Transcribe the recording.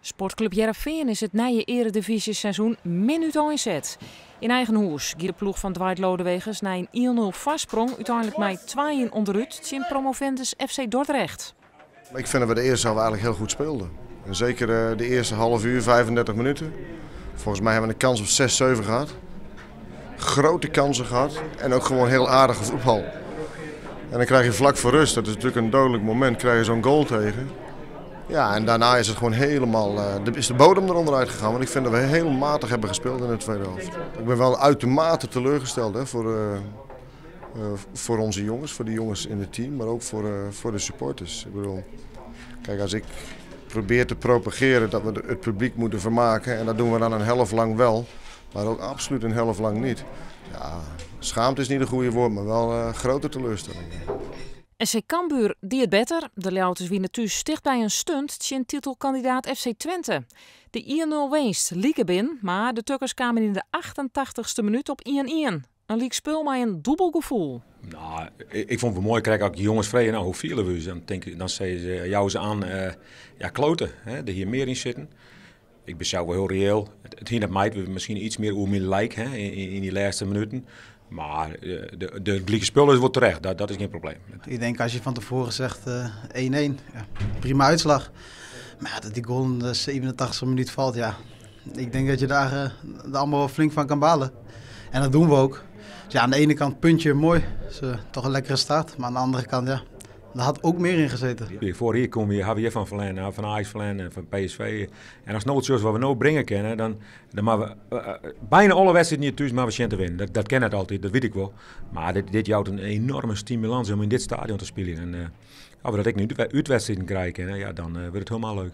Sportclub Heerenveen is het nieuwe eredivisie-seizoen minuut inzet. In eigen hoes giet de ploeg van Dwight Lodewegers na een 1-0 vastsprong uiteindelijk met 2-1 onderuit tegen promovendus FC Dordrecht. Ik vind dat we de eerste helft eigenlijk heel goed speelden. En zeker de eerste half uur, 35 minuten. Volgens mij hebben we een kans op 6-7 gehad. Grote kansen gehad en ook gewoon heel aardige voetbal. En dan krijg je vlak voor rust, dat is natuurlijk een dodelijk moment, krijg je zo'n goal tegen. Ja, en daarna is het gewoon helemaal, is de bodem eronder uitgegaan. Want ik vind dat we heel matig hebben gespeeld in de tweede helft. Ik ben wel uitermate teleurgesteld hè, voor onze jongens, voor de jongens in het team, maar ook voor de supporters. Ik bedoel, kijk, als ik probeer te propageren dat we het publiek moeten vermaken, en dat doen we dan een helft lang wel, maar ook absoluut een helft lang niet. Ja, schaamte is niet een goede woord, maar wel grote teleurstelling. SC Cambuur die het beter. De Leeuwters winnen thuis sticht bij een stunt tegen titelkandidaat FC Twente. De 1-0 winst liep erin, maar de Tukkers kwamen in de 88ste minuut op 1-1. Een leek spul met een dubbel gevoel. Nou, ik vond het mooi, krijg ook jongens vrij. Nou, hoe vielen we? Dan zeggen ze jou aan, ja, kloten. Hè, er hier meer in zitten. Ik ben zelf wel heel reëel. Het hier net mij misschien iets meer hoe meer lijkt in die laatste minuten. Maar de gelijke spullen wordt terecht, dat is geen probleem. Ik denk als je van tevoren zegt 1-1, ja, prima uitslag. Maar ja, dat die goal in de 87e minuut valt, ja. Ik denk dat je daar allemaal wel flink van kan balen. En dat doen we ook. Dus ja, aan de ene kant puntje mooi, dus, toch een lekkere start. Maar aan de andere kant, ja, er had ook meer in gezeten. Voor hier kom je HWF van Verlijn, van Ajax Verlijn en van PSV. En als nooit zoals wat we nou brengen kennen, dan maar we bijna alle wedstrijden niet thuis maar we te winnen. Dat ken het altijd, dat weet ik wel. Maar dit jouwt een enorme stimulans om in dit stadion te spelen. En als we dat ik nu uitwedstrijden krijgen, ja, dan wordt het helemaal leuk.